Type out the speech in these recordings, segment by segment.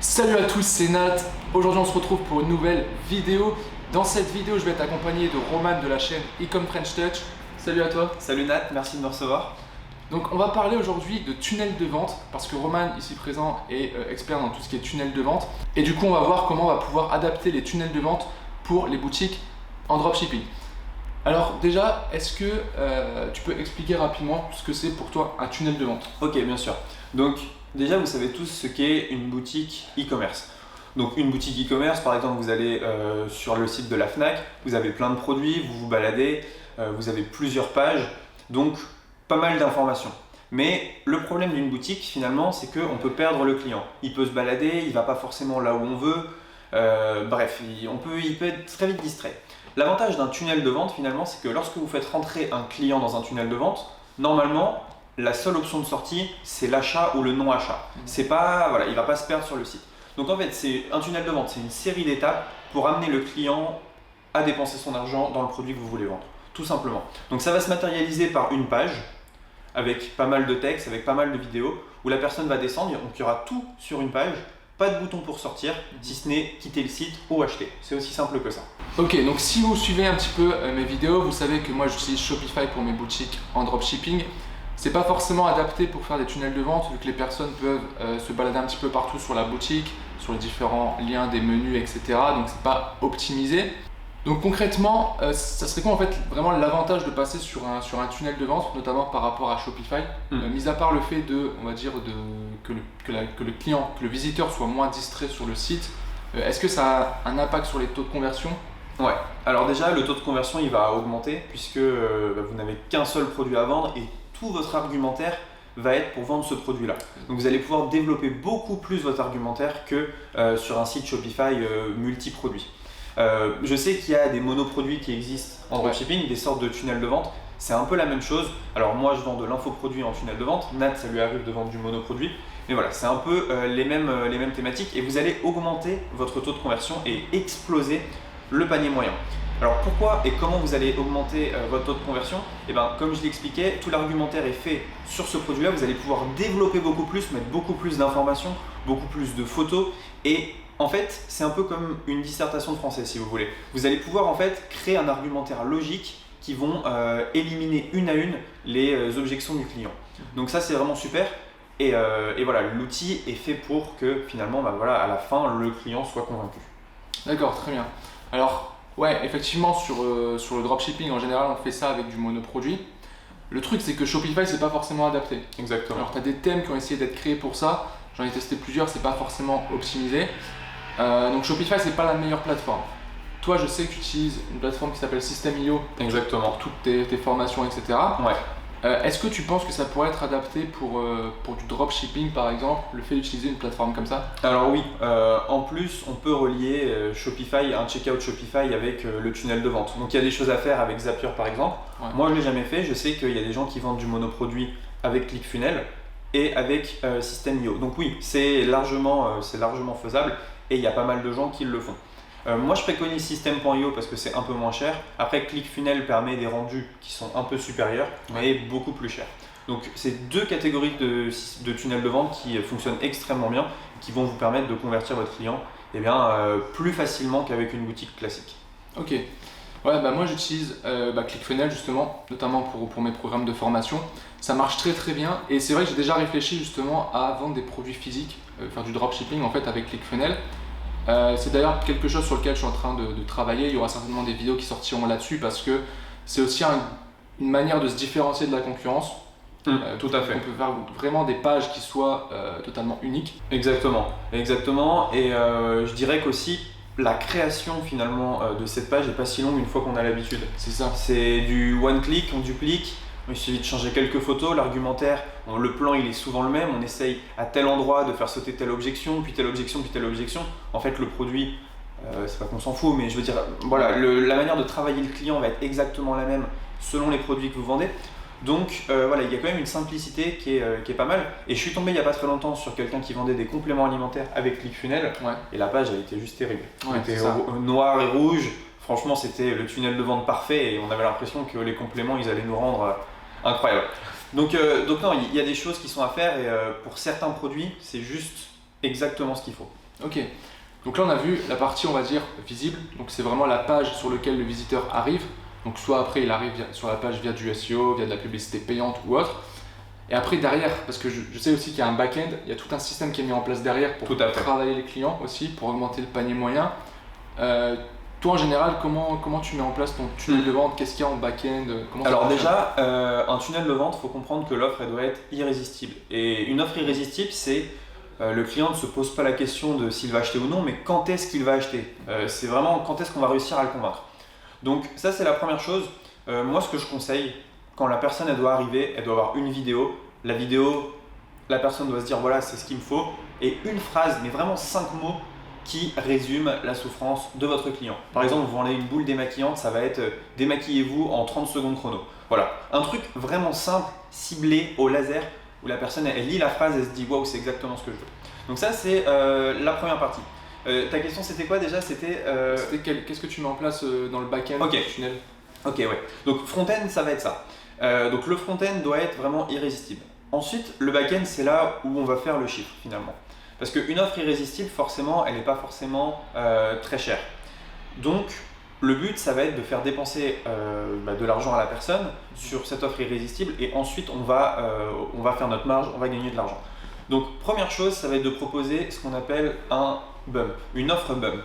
Salut à tous, c'est Nat. Aujourd'hui on se retrouve pour une nouvelle vidéo. Dans cette vidéo je vais être accompagné de Roman de la chaîne Ecom French Touch. Salut à toi. Salut Nat, merci de me recevoir. Donc on va parler aujourd'hui de tunnel de vente parce que Roman ici présent est expert dans tout ce qui est tunnel de vente. Et du coup on va voir comment on va pouvoir adapter les tunnels de vente pour les boutiques en dropshipping. Alors déjà, est-ce que tu peux expliquer rapidement ce que c'est pour toi un tunnel de vente? Ok, bien sûr. Donc déjà vous savez tous ce qu'est une boutique e-commerce. Donc une boutique e-commerce, par exemple, vous allez sur le site de la Fnac, vous avez plein de produits, vous vous baladez, vous avez plusieurs pages, donc pas mal d'informations. Mais le problème d'une boutique finalement, c'est qu'on peut perdre le client. Il peut se balader, il va pas forcément là où on veut, bref, il peut être très vite distrait. L'avantage d'un tunnel de vente finalement, c'est que lorsque vous faites rentrer un client dans un tunnel de vente, normalement, la seule option de sortie, c'est l'achat ou le non-achat. C'est pas, voilà, il va pas se perdre sur le site. Donc en fait, c'est un tunnel de vente, c'est une série d'étapes pour amener le client à dépenser son argent dans le produit que vous voulez vendre, tout simplement. Donc ça va se matérialiser par une page avec pas mal de texte, avec pas mal de vidéos, où la personne va descendre, donc il y aura tout sur une page, pas de bouton pour sortir, si ce n'est quitter le site ou acheter. C'est aussi simple que ça. Ok, donc si vous suivez un petit peu mes vidéos, vous savez que moi j'utilise Shopify pour mes boutiques en dropshipping. C'est pas forcément adapté pour faire des tunnels de vente vu que les personnes peuvent se balader un petit peu partout sur la boutique, sur les différents liens des menus, etc. Donc c'est pas optimisé. Donc concrètement, ça serait quoi en fait vraiment l'avantage de passer sur un tunnel de vente, notamment par rapport à Shopify, mis à part le fait de, on va dire, que le client, que le visiteur soit moins distrait sur le site, est-ce que ça a un impact sur les taux de conversion? Ouais, alors déjà le taux de conversion il va augmenter puisque vous n'avez qu'un seul produit à vendre et tout votre argumentaire va être pour vendre ce produit-là. Donc vous allez pouvoir développer beaucoup plus votre argumentaire que sur un site Shopify multi-produits. Je sais qu'il y a des monoproduits qui existent en dropshipping, des sortes de tunnels de vente. C'est un peu la même chose. Alors moi je vends de l'infoproduit en tunnel de vente. Nat, ça lui arrive de vendre du monoproduit. Mais voilà, c'est un peu les mêmes thématiques et vous allez augmenter votre taux de conversion et exploser le panier moyen. Alors pourquoi et comment vous allez augmenter votre taux de conversion? Et bien comme je l'expliquais, tout l'argumentaire est fait sur ce produit-là. Vous allez pouvoir développer beaucoup plus, mettre beaucoup plus d'informations, beaucoup plus de photos et en fait, c'est un peu comme une dissertation de français si vous voulez. Vous allez pouvoir en fait créer un argumentaire logique qui vont éliminer une à une les objections du client. Donc ça c'est vraiment super et voilà, l'outil est fait pour que finalement à la fin le client soit convaincu. D'accord, très bien. Alors ouais, effectivement sur le dropshipping en général on fait ça avec du monoproduit. Le truc c'est que Shopify c'est pas forcément adapté. Exactement. Alors tu as des thèmes qui ont essayé d'être créés pour ça, j'en ai testé plusieurs, c'est pas forcément optimisé. Donc Shopify c'est pas la meilleure plateforme. Toi je sais que tu utilises une plateforme qui s'appelle System.io. Exactement. Pour toutes tes formations, etc. Ouais. Est-ce que tu penses que ça pourrait être adapté pour du dropshipping par exemple, le fait d'utiliser une plateforme comme ça? Alors oui, en plus on peut relier Shopify, un checkout Shopify avec le tunnel de vente. Donc il y a des choses à faire avec Zapier par exemple. Ouais. Moi je l'ai jamais fait, je sais qu'il y a des gens qui vendent du monoproduit avec ClickFunnels et avec System.io. Donc oui, c'est largement faisable et il y a pas mal de gens qui le font. Moi je préconise System.io parce que c'est un peu moins cher. Après ClickFunnels permet des rendus qui sont un peu supérieurs mais beaucoup plus chers. Donc c'est deux catégories de tunnels de vente qui fonctionnent extrêmement bien et qui vont vous permettre de convertir votre client plus facilement qu'avec une boutique classique. Ok. Ouais, bah moi j'utilise ClickFunnels justement, notamment pour mes programmes de formation. Ça marche très très bien et c'est vrai que j'ai déjà réfléchi justement à vendre des produits physiques, faire du dropshipping en fait avec ClickFunnels. C'est d'ailleurs quelque chose sur lequel je suis en train de travailler. Il y aura certainement des vidéos qui sortiront là-dessus parce que c'est aussi une manière de se différencier de la concurrence. Tout à fait. On peut faire vraiment des pages qui soient totalement uniques. Exactement. Et je dirais qu'aussi la création finalement de cette page n'est pas si longue une fois qu'on a l'habitude. C'est ça. C'est du one click, on duplique. Il suffit de changer quelques photos, l'argumentaire, le plan il est souvent le même, on essaye à tel endroit de faire sauter telle objection, puis telle objection, puis telle objection. En fait le produit, c'est pas qu'on s'en fout, mais je veux dire, voilà, la manière de travailler le client va être exactement la même selon les produits que vous vendez. Donc voilà, il y a quand même une simplicité qui est pas mal. Et je suis tombé il n'y a pas très longtemps sur quelqu'un qui vendait des compléments alimentaires avec ClickFunnels et la page a été juste terrible. Elle était noir et rouge, franchement c'était le tunnel de vente parfait et on avait l'impression que les compléments ils allaient nous rendre incroyable. Donc non, il y a des choses qui sont à faire et pour certains produits, c'est juste exactement ce qu'il faut. Ok. Donc là, on a vu la partie, on va dire, visible. Donc c'est vraiment la page sur laquelle le visiteur arrive. Donc soit après, il arrive sur la page via du SEO, via de la publicité payante ou autre. Et après, derrière, parce que je sais aussi qu'il y a un back-end, il y a tout un système qui est mis en place derrière pour travailler les clients aussi, pour augmenter le panier moyen. Toi, en général, comment tu mets en place ton tunnel de vente? Qu'est-ce qu'il y a en back-end? Alors déjà, un tunnel de vente, il faut comprendre que l'offre, elle doit être irrésistible. Et une offre irrésistible, c'est le client ne se pose pas la question de s'il va acheter ou non, mais quand est-ce qu'il va acheter. C'est vraiment quand est-ce qu'on va réussir à le convaincre. Donc ça, c'est la première chose. Moi, ce que je conseille, quand la personne elle doit arriver, elle doit avoir une vidéo. La vidéo, la personne doit se dire voilà, c'est ce qu'il me faut. Et une phrase, mais vraiment 5 mots qui résument la souffrance de votre client. Par exemple, vous vendez une boule démaquillante, ça va être démaquillez-vous en 30 secondes chrono. Voilà, un truc vraiment simple, ciblé au laser, où la personne elle lit la phrase et se dit waouh, c'est exactement ce que je veux. Donc ça, c'est la première partie. Ta question c'était quoi déjà? C'était qu'est-ce que tu mets en place dans le back-end du tunnel? Ok, ouais. Donc front-end, ça va être ça. Donc le front-end doit être vraiment irrésistible. Ensuite, le back-end, c'est là où on va faire le chiffre finalement. Parce qu'une offre irrésistible, forcément, elle n'est pas forcément très chère. Donc le but, ça va être de faire dépenser de l'argent à la personne sur cette offre irrésistible et ensuite on va faire notre marge, on va gagner de l'argent. Donc première chose, ça va être de proposer ce qu'on appelle un bump, une offre bump.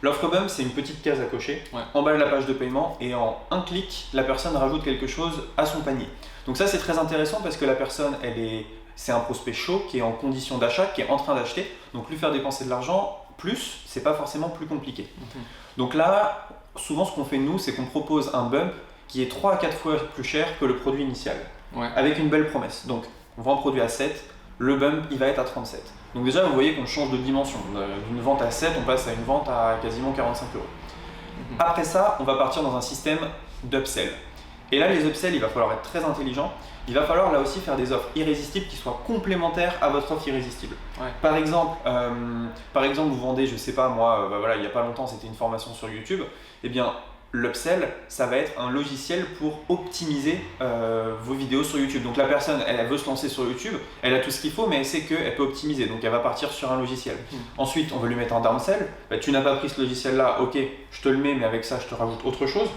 L'offre bump, c'est une petite case à cocher en bas de la page de paiement et en un clic, la personne rajoute quelque chose à son panier. Donc ça, c'est très intéressant parce que la personne, c'est un prospect chaud qui est en condition d'achat, qui est en train d'acheter. Donc lui faire dépenser de l'argent, plus, c'est pas forcément plus compliqué. Donc là, souvent ce qu'on fait nous, c'est qu'on propose un bump qui est 3 à 4 fois plus cher que le produit initial, avec une belle promesse. Donc on vend un produit à 7, le bump il va être à 37. Donc déjà vous voyez qu'on change de dimension. D'une vente à 7, on passe à une vente à quasiment 45 euros. Après ça, on va partir dans un système d'upsell. Et là, les upsells, il va falloir être très intelligent. Il va falloir là aussi faire des offres irrésistibles qui soient complémentaires à votre offre irrésistible. Par exemple, vous vendez, je sais pas moi, il n'y a pas longtemps, c'était une formation sur YouTube. Eh bien, l'upsell, ça va être un logiciel pour optimiser vos vidéos sur YouTube. Donc la personne, elle veut se lancer sur YouTube, elle a tout ce qu'il faut, mais elle sait qu'elle peut optimiser, donc elle va partir sur un logiciel. Ensuite, on veut lui mettre un downsell. Tu n'as pas pris ce logiciel-là, ok, je te le mets, mais avec ça, je te rajoute autre chose.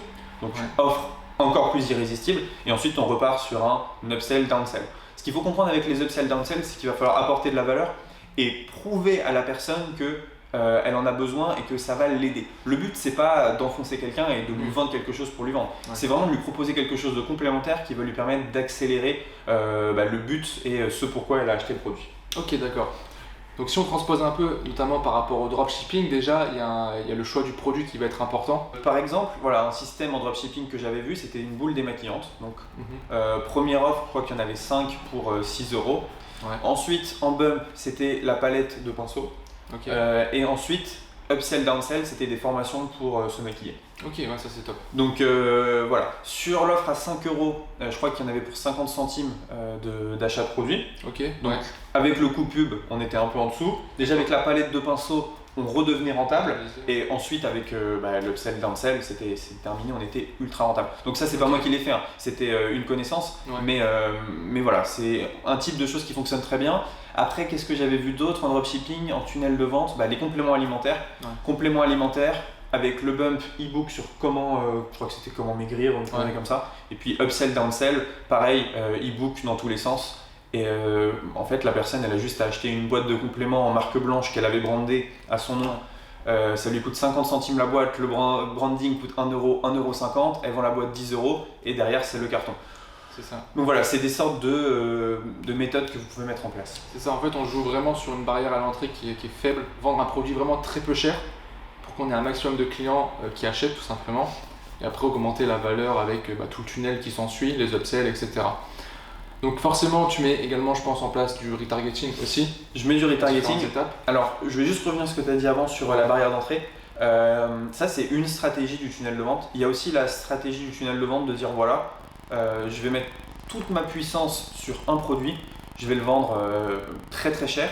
Donc offre encore plus irrésistible. Et ensuite, on repart sur un upsell, downsell. Ce qu'il faut comprendre avec les upsell, downsell, c'est qu'il va falloir apporter de la valeur et prouver à la personne que elle en a besoin et que ça va l'aider. Le but, c'est pas d'enfoncer quelqu'un et de lui vendre quelque chose pour lui vendre. C'est vraiment de lui proposer quelque chose de complémentaire qui va lui permettre d'accélérer le but et ce pourquoi elle a acheté le produit. Ok, d'accord. Donc si on transpose un peu, notamment par rapport au dropshipping, déjà il y a le choix du produit qui va être important. Par exemple, voilà, un système en dropshipping que j'avais vu, c'était une boule démaquillante. Donc première offre, je crois qu'il y en avait 5 pour 6 euros. Ensuite, en bump, c'était la palette de pinceaux. Et ensuite, upsell, downsell, c'était des formations pour se maquiller. Ok, ouais, ça c'est top. Donc voilà, sur l'offre à 5 euros, je crois qu'il y en avait pour 50 centimes d'achat de produit. Ok. Donc avec le coût pub, on était un peu en dessous. Déjà avec la palette de pinceaux, on redevenait rentable. Et ensuite avec l'upsell, downsell, c'était terminé, on était ultra rentable. Donc ça, c'est pas moi qui l'ai fait, hein. C'était une connaissance. Mais voilà, c'est un type de choses qui fonctionne très bien. Après, qu'est-ce que j'avais vu d'autre en dropshipping, en tunnel de vente? Les compléments alimentaires. Compléments alimentaires avec le bump e-book sur comment, je crois que c'était comment maigrir, on parlait comme ça. Et puis upsell, downsell, pareil, e-book dans tous les sens. Et en fait, la personne, elle a juste à acheter une boîte de compléments en marque blanche qu'elle avait brandée à son nom. Ça lui coûte 50 centimes la boîte, le branding coûte 1 euro, 1,50 €, elle vend la boîte 10 €, et derrière, c'est le carton. C'est ça. Donc voilà, c'est des sortes de méthodes que vous pouvez mettre en place. C'est ça, en fait, on joue vraiment sur une barrière à l'entrée qui est faible, vendre un produit vraiment très peu cher pour qu'on ait un maximum de clients qui achètent tout simplement, et après augmenter la valeur avec tout le tunnel qui s'ensuit, les upsells, etc. Donc forcément, tu mets également, je pense, en place du retargeting aussi. Je mets du retargeting. Alors, je vais juste revenir sur ce que tu as dit avant sur la barrière d'entrée. Ça, c'est une stratégie du tunnel de vente. Il y a aussi la stratégie du tunnel de vente de dire voilà, je vais mettre toute ma puissance sur un produit, je vais le vendre très très cher.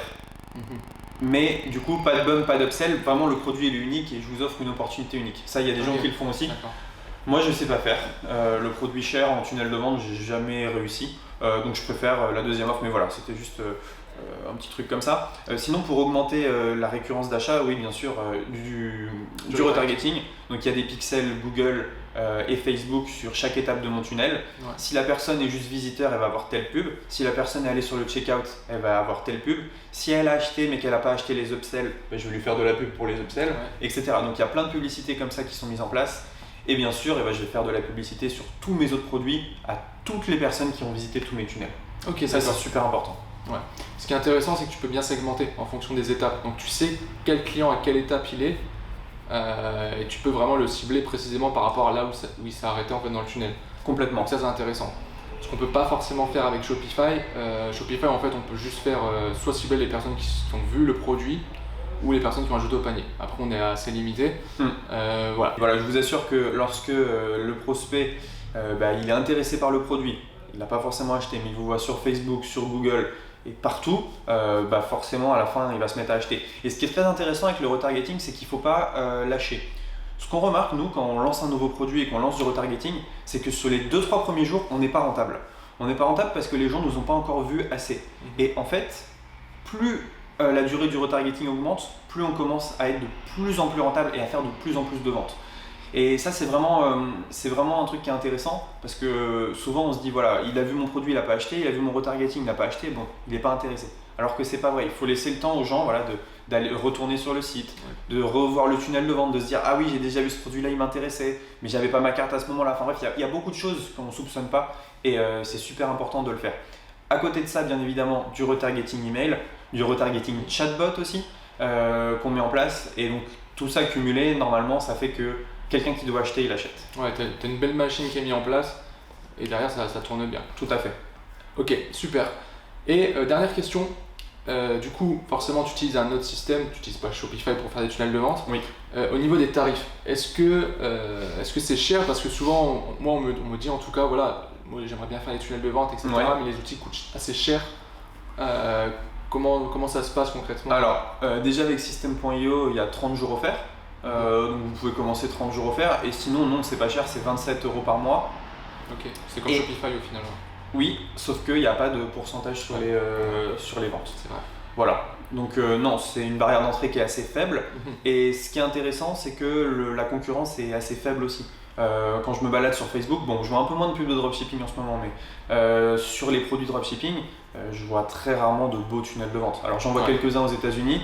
Mais du coup, pas de bump, pas d'upsell, vraiment le produit est unique et je vous offre une opportunité unique. Ça, il y a des gens qui le font aussi. Moi, je ne sais pas faire. Le produit cher en tunnel de vente, j'ai jamais réussi. Donc je préfère la deuxième offre, mais voilà, c'était juste un petit truc comme ça. Sinon, pour augmenter la récurrence d'achat, oui, bien sûr, du retargeting. Donc, il y a des pixels Google et Facebook sur chaque étape de mon tunnel. Ouais. Si la personne est juste visiteur, elle va avoir telle pub. Si la personne est allée sur le checkout, elle va avoir telle pub. Si elle a acheté mais qu'elle n'a pas acheté les upsells, ben, je vais lui faire de la pub pour les upsells, etc. Donc, il y a plein de publicités comme ça qui sont mises en place. Et bien sûr, je vais faire de la publicité sur tous mes autres produits à toutes les personnes qui ont visité tous mes tunnels. Ok, ça c'est super important. Ouais. Ce qui est intéressant, c'est que tu peux bien segmenter en fonction des étapes. Donc tu sais quel client à quelle étape il est et tu peux vraiment le cibler précisément par rapport à là où il s'est arrêté en fait dans le tunnel. Complètement. Donc ça c'est intéressant. Ce qu'on peut pas forcément faire avec Shopify. Shopify en fait on peut juste faire soit cibler les personnes qui ont vu le produit ou les personnes qui ont ajouté au panier. Après on est assez limité. Voilà, je vous assure que lorsque le prospect il est intéressé par le produit, il n'a pas forcément acheté, mais il vous voit sur Facebook, sur Google et partout, forcément à la fin il va se mettre à acheter. Et ce qui est très intéressant avec le retargeting, c'est qu'il ne faut pas lâcher. Ce qu'on remarque nous quand on lance un nouveau produit et qu'on lance du retargeting, c'est que sur les 2-3 premiers jours, on n'est pas rentable. On n'est pas rentable parce que les gens ne nous ont pas encore vu assez. Et en fait, plus la durée du retargeting augmente, plus on commence à être de plus en plus rentable et à faire de plus en plus de ventes. Et ça c'est vraiment un truc qui est intéressant parce que souvent on se dit voilà, il a vu mon produit, il n'a pas acheté, il a vu mon retargeting, il n'a pas acheté, bon, il n'est pas intéressé. Alors que c'est pas vrai, il faut laisser le temps aux gens d'aller retourner sur le site, de revoir le tunnel de vente, de se dire ah oui j'ai déjà vu ce produit là, il m'intéressait, mais j'avais pas ma carte à ce moment là. Enfin bref, il y a beaucoup de choses qu'on ne soupçonne pas et c'est super important de le faire. À côté de ça, bien évidemment, du retargeting email, du retargeting chatbot aussi qu'on met en place et donc tout ça cumulé, normalement ça fait que quelqu'un qui doit acheter, il achète. Ouais, t'as une belle machine qui est mise en place et derrière ça tourne bien. Tout à fait. Ok, super. Et dernière question, du coup forcément tu utilises un autre système, tu n'utilises pas Shopify pour faire des tunnels de vente. Oui. Au niveau des tarifs, est-ce que c'est cher? Parce que souvent, moi on me dit en tout cas, voilà, moi j'aimerais bien faire des tunnels de vente, etc. Ouais. Mais les outils coûtent assez cher. Comment ça se passe concrètement? Alors, déjà avec System.io, il y a 30 jours offerts. Donc vous pouvez commencer 30 jours offerts. Et sinon, non, c'est pas cher, c'est 27 € par mois. Ok, c'est comme Shopify au final. Oui, sauf qu'il n'y a pas de pourcentage sur les ventes. C'est vrai. Voilà. Donc non, c'est une barrière d'entrée qui est assez faible. Et ce qui est intéressant, c'est que la concurrence est assez faible aussi. Quand je me balade sur Facebook, bon, je vois un peu moins de pubs de dropshipping en ce moment, mais sur les produits dropshipping, je vois très rarement de beaux tunnels de vente. Alors j'en vois quelques-uns aux États-Unis,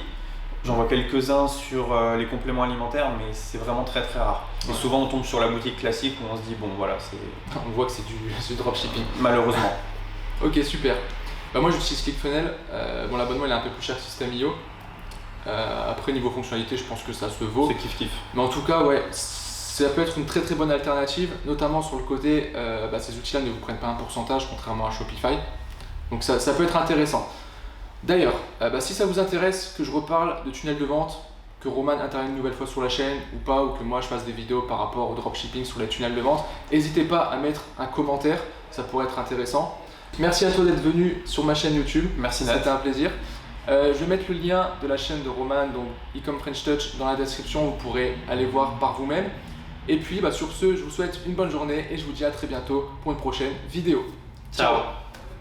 j'en vois quelques-uns sur les compléments alimentaires, mais c'est vraiment très très rare. Et souvent on tombe sur la boutique classique où on se dit bon voilà, c'est... On voit que c'est du dropshipping. Malheureusement. Ok, super. Moi j'utilise ClickFunnels. Bon, l'abonnement il est un peu plus cher que System.io. Après niveau fonctionnalité, je pense que ça se vaut. C'est kiff-kiff. Mais en tout cas, ouais, ça peut être une très très bonne alternative, notamment sur le côté, ces outils-là ne vous prennent pas un pourcentage contrairement à Shopify. Donc ça peut être intéressant. D'ailleurs, si ça vous intéresse que je reparle de tunnels de vente, que Roman intervienne une nouvelle fois sur la chaîne ou pas, ou que moi je fasse des vidéos par rapport au dropshipping sur les tunnels de vente, n'hésitez pas à mettre un commentaire, ça pourrait être intéressant. Merci à toi d'être venu sur ma chaîne YouTube. Merci Nat. C'était un plaisir. Je vais mettre le lien de la chaîne de Roman, donc Ecom French Touch, dans la description, vous pourrez aller voir par vous-même. Et puis sur ce, je vous souhaite une bonne journée et je vous dis à très bientôt pour une prochaine vidéo. Ciao.